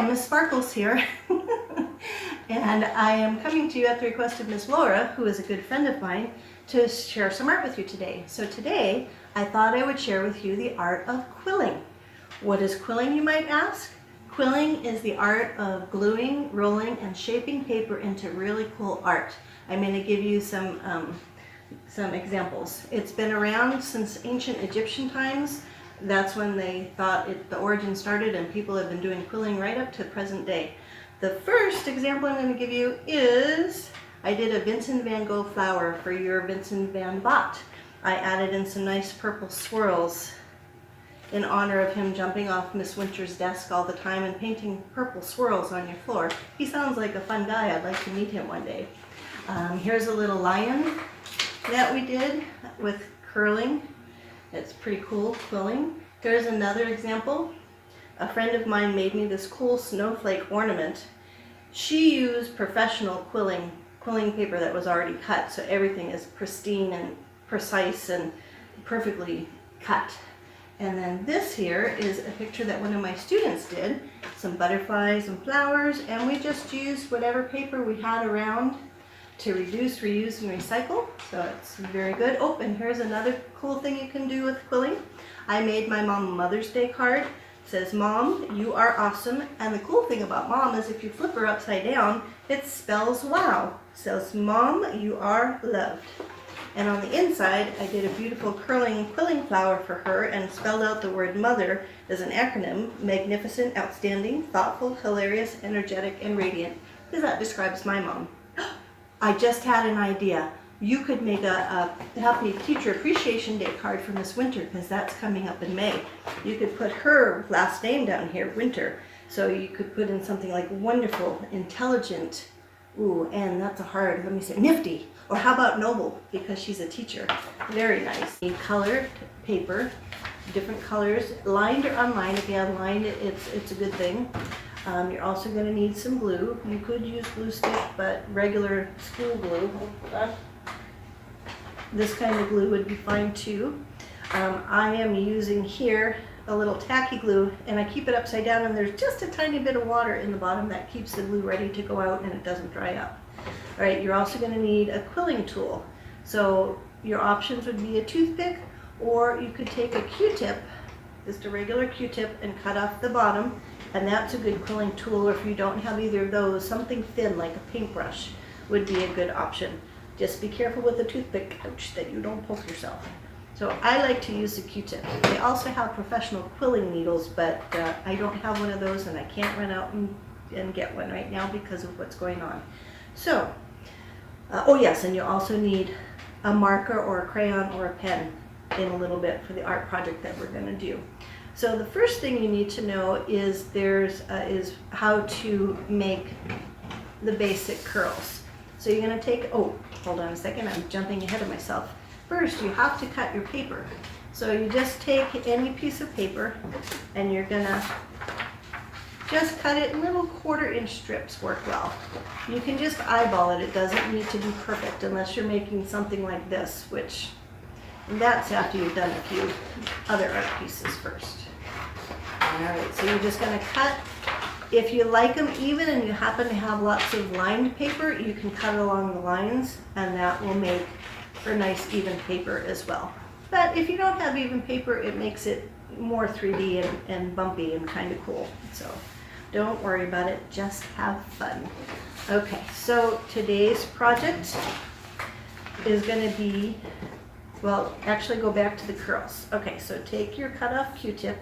Miss Sparkles here, and I am coming to you at the request of Miss Laura, who is a good friend of mine, to share some art with you today. So today, I thought I would share with you the art of quilling. What is quilling, you might ask? Quilling is the art of gluing, rolling, and shaping paper into really cool art. I'm going to give you some examples. It's been around since ancient Egyptian times. That's when they thought the origin started, and people have been doing quilling right up to present day. The first example I'm going to give you is, I did a Vincent van Gogh flower for your Vincent van Gogh. I added in some nice purple swirls in honor of him jumping off Miss Winter's desk all the time and painting purple swirls on your floor. He sounds like a fun guy. I'd like to meet him one day. Here's a little lion that we did with curling. It's pretty cool, quilling. Here's another example. A friend of mine made me this cool snowflake ornament. She used professional quilling paper that was already cut, so everything is pristine and precise and perfectly cut. And then this here is a picture that one of my students did. Some butterflies and flowers, and we just used whatever paper we had around to reduce, reuse, and recycle. So it's very good. Oh, and here's another cool thing you can do with quilling. I made my mom a Mother's Day card. It says, "Mom, you are awesome." And the cool thing about Mom is if you flip her upside down, it spells wow. It says, "Mom, you are loved." And on the inside, I did a beautiful quilling flower for her and spelled out the word mother as an acronym: magnificent, outstanding, thoughtful, hilarious, energetic, and radiant, because that describes my mom. I just had an idea. You could make a Happy Teacher Appreciation Day card for Miss Winter, because that's coming up in May. You could put her last name down here, Winter. So you could put in something like wonderful, intelligent, ooh, and that's a hard, let me say, nifty. Or how about noble, because she's a teacher. Very nice. A colored paper, different colors, lined or unlined. If you have lined, it's a good thing. You're also going to need some glue. You could use glue stick, but regular school glue, this kind of glue would be fine too. I am using here a little tacky glue, and I keep it upside down, and there's just a tiny bit of water in the bottom that keeps the glue ready to go out and it doesn't dry up. All right, you're also going to need a quilling tool. So your options would be a toothpick, or you could take a Q-tip, just a regular Q-tip, and cut off the bottom. And that's a good quilling tool. Or if you don't have either of those, something thin like a paintbrush would be a good option. Just be careful with the toothpick, ouch, that you don't poke yourself. So I like to use the Q-tip. They also have professional quilling needles, but I don't have one of those, and I can't run out and get one right now because of what's going on. So, oh yes, and you also need a marker or a crayon or a pen in a little bit for the art project that we're going to do. So the first thing you need to know is how to make the basic curls. So you're going to take, oh, hold on a second, I'm jumping ahead of myself. First, you have to cut your paper. So you just take any piece of paper and you're going to just cut it in little 1/4-inch strips. Work well. You can just eyeball it. It doesn't need to be perfect unless you're making something like this, which that's after you've done a few other art pieces first. All right, so you're just going to cut. If you like them even and you happen to have lots of lined paper, you can cut along the lines, and that will make for nice even paper as well. But if you don't have even paper, it makes it more 3D and bumpy and kind of cool. So don't worry about it, just have fun. Okay, so today's project is going to be, well, actually go back to the curls. Okay, so take your cut off Q-tip,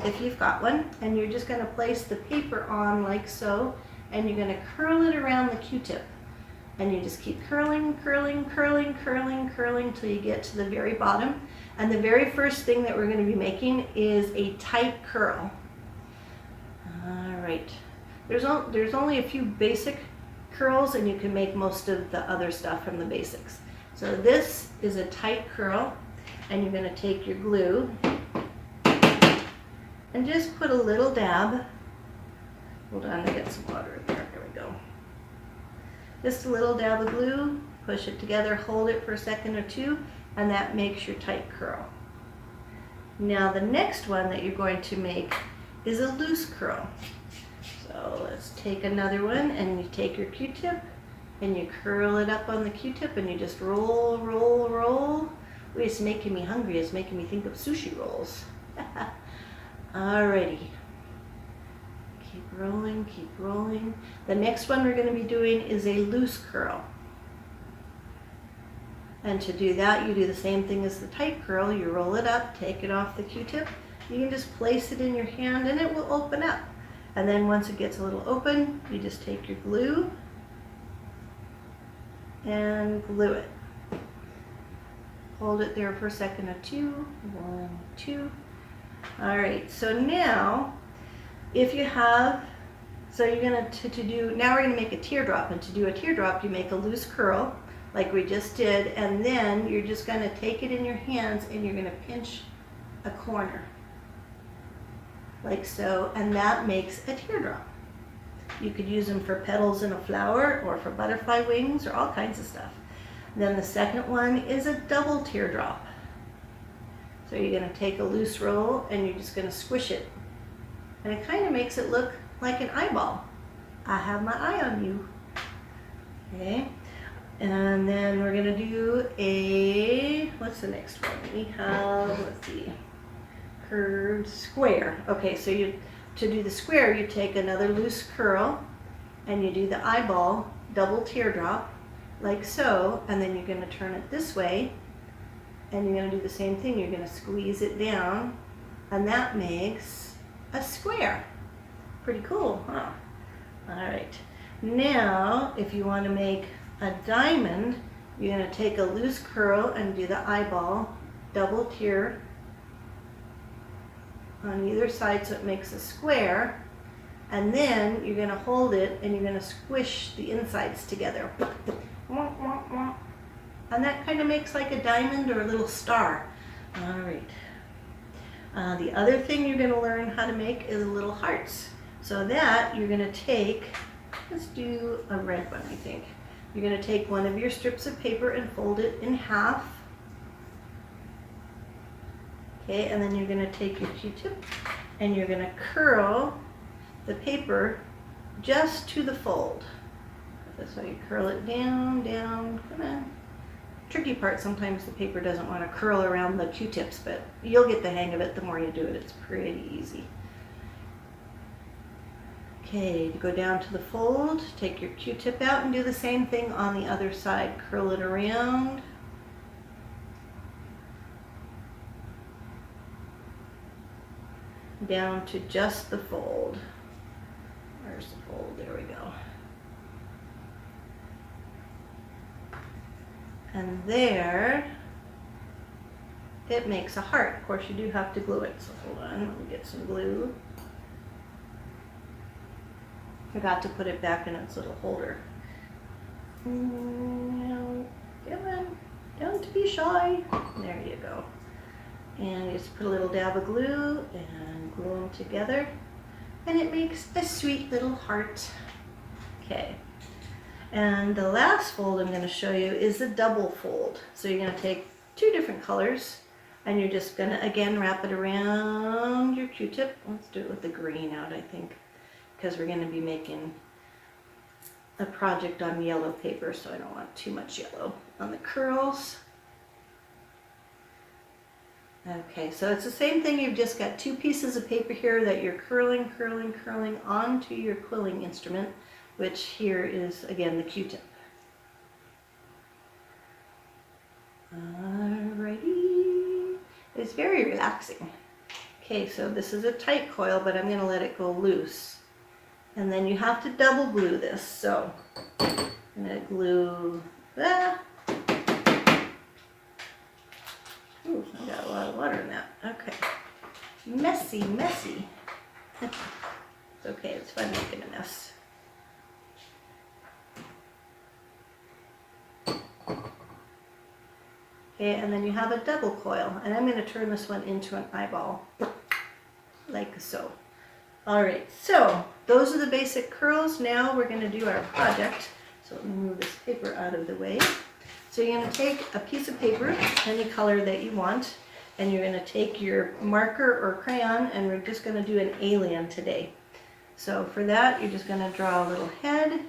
if you've got one, and you're just going to place the paper on like so, and you're going to curl it around the Q-tip. And you just keep curling, curling, curling, curling, curling till you get to the very bottom. And the very first thing that we're going to be making is a tight curl. All right. There's only a few basic curls, and you can make most of the other stuff from the basics. So this is a tight curl, and you're going to take your glue and just put a little dab. Hold on, I got some water in there. There we go. Just a little dab of glue, push it together, hold it for a second or two, and that makes your tight curl. Now the next one that you're going to make is a loose curl. So let's take another one, and you take your Q-tip and you curl it up on the Q-tip and you just roll, roll, roll. Ooh, it's making me hungry. It's making me think of sushi rolls. Alrighty. Keep rolling, keep rolling. The next one we're going to be doing is a loose curl. And to do that, you do the same thing as the tight curl. You roll it up, take it off the Q-tip. You can just place it in your hand and it will open up. And then once it gets a little open, you just take your glue and glue it. Hold it there for a second or two. 1, 2. All right, so now if you have, so you're gonna now we're gonna make a teardrop, and to do a teardrop you make a loose curl like we just did, and then you're just gonna take it in your hands and you're gonna pinch a corner like so, and that makes a teardrop. You could use them for petals in a flower or for butterfly wings or all kinds of stuff. Then the second one is a double teardrop. So you're going to take a loose roll and you're just going to squish it. And it kind of makes it look like an eyeball. I have my eye on you. Okay. And then we're going to do a, what's the next one? We have, let's see, curved square. Okay, so to do the square, you take another loose curl and you do the eyeball double teardrop like so, and then you're going to turn it this way and you're going to do the same thing. You're going to squeeze it down and that makes a square. Pretty cool, huh? All right. Now, if you want to make a diamond, you're going to take a loose curl and do the eyeball double tear on either side so it makes a square, and then you're going to hold it and you're going to squish the insides together, and that kind of makes like a diamond or a little star. All right. The other thing you're going to learn how to make is little hearts. So that you're going to take, let's do a red one, I think. You're going to take one of your strips of paper and fold it in half. Okay, and then you're going to take your Q-tip and you're going to curl the paper just to the fold. That's how you curl it down, down, come on. Tricky part, sometimes the paper doesn't want to curl around the Q-tips, but you'll get the hang of it the more you do it. It's pretty easy. Okay, go down to the fold, take your Q-tip out and do the same thing on the other side. Curl it around. Down to just the fold. Where's the fold? There we go. And there, it makes a heart. Of course, you do have to glue it, so hold on, let me get some glue. Forgot to put it back in its little holder. Now, come on, don't be shy. There you go. And you just put a little dab of glue and glue them together, and it makes a sweet little heart. Okay. And the last fold I'm going to show you is a double fold. So you're going to take two different colors and you're just going to again wrap it around your Q-tip. Let's do it with the green out, I think, because we're going to be making a project on yellow paper, so I don't want too much yellow on the curls. Okay, so it's the same thing. You've just got two pieces of paper here that you're curling, curling, curling onto your quilling instrument, which here is, again, the Q-tip. Alrighty. It's very relaxing. Okay, so this is a tight coil, but I'm going to let it go loose. And then you have to double glue this. So I'm going to glue that. Ooh, I got a lot of water in that. Okay. Messy, messy. It's okay, it's fun making a mess. Okay, and then you have a double coil, and I'm going to turn this one into an eyeball, like so. All right, so those are the basic curls. Now we're going to do our project. So let me move this paper out of the way. So you're going to take a piece of paper, any color that you want, and you're going to take your marker or crayon, and we're just going to do an alien today. So for that, you're just gonna draw a little head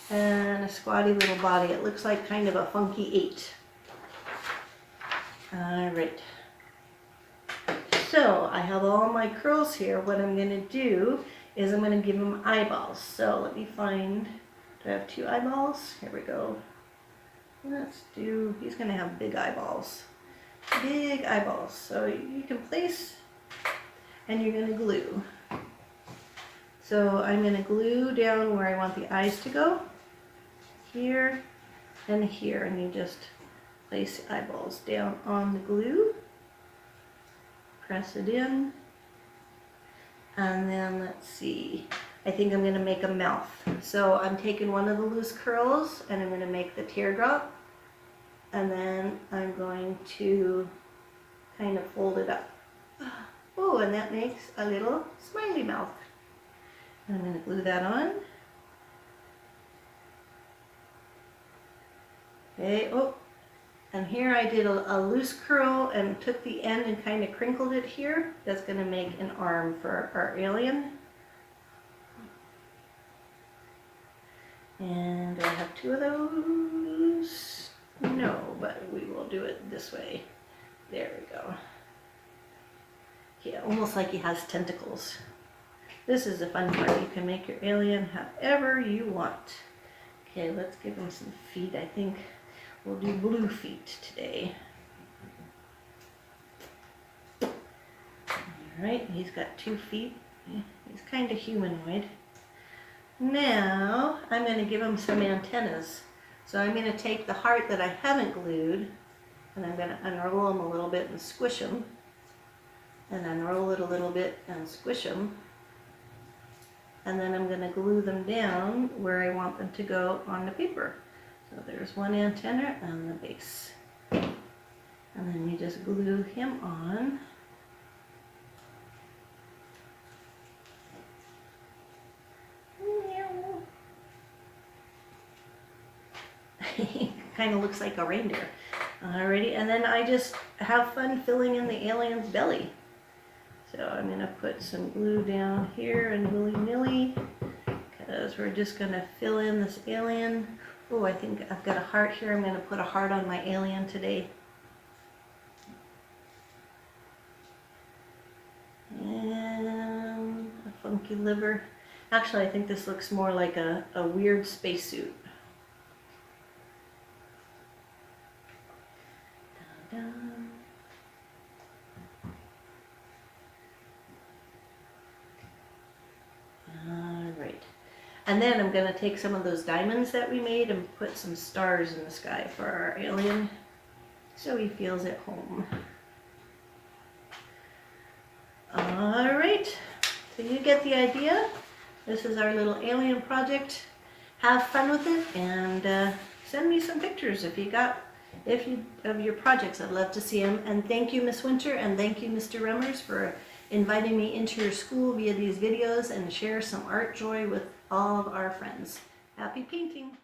and a squatty little body. It looks like kind of a funky 8. All right. So I have all my curls here. What I'm gonna do is I'm gonna give him eyeballs. So let me find, do I have 2 eyeballs? Here we go. Let's do, he's gonna have big eyeballs. Big eyeballs. So you can place, and you're gonna glue. So I'm gonna glue down where I want the eyes to go. Here and here, and you just place the eyeballs down on the glue. Press it in. And then let's see, I think I'm gonna make a mouth. So I'm taking one of the loose curls and I'm gonna make the teardrop. And then I'm going to kind of fold it up. Oh, and that makes a little smiley mouth. And I'm gonna glue that on. Okay, oh, and here I did a loose curl and took the end and kind of crinkled it here. That's gonna make an arm for our alien. And do I have 2 of those? No, but we will do it this way. There we go. Yeah, almost like he has tentacles. This is the fun part. You can make your alien however you want. Okay, let's give him some feet. I think we'll do blue feet today. All right, he's got 2 feet. He's kind of humanoid. Now, I'm going to give him some antennas. So I'm going to take the heart that I haven't glued, and I'm going to unroll him a little bit and squish him. And unroll it a little bit and squish them. And then I'm going to glue them down where I want them to go on the paper. So there's one antenna and the base. And then you just glue him on. Kind of looks like a reindeer. Alrighty, and then I just have fun filling in the alien's belly. So I'm going to put some glue down here and willy-nilly, because we're just going to fill in this alien. Oh, I think I've got a heart here. I'm going to put a heart on my alien today. And a funky liver. Actually, I think this looks more like a weird spacesuit. Alright. And then I'm going to take some of those diamonds that we made and put some stars in the sky for our alien, so he feels at home. Alright, so you get the idea. This is our little alien project. Have fun with it, and send me some pictures of your projects. I'd love to see them. And thank you, Miss Winter, and thank you, Mr. Remmers, for inviting me into your school via these videos and share some art joy with all of our friends. Happy painting!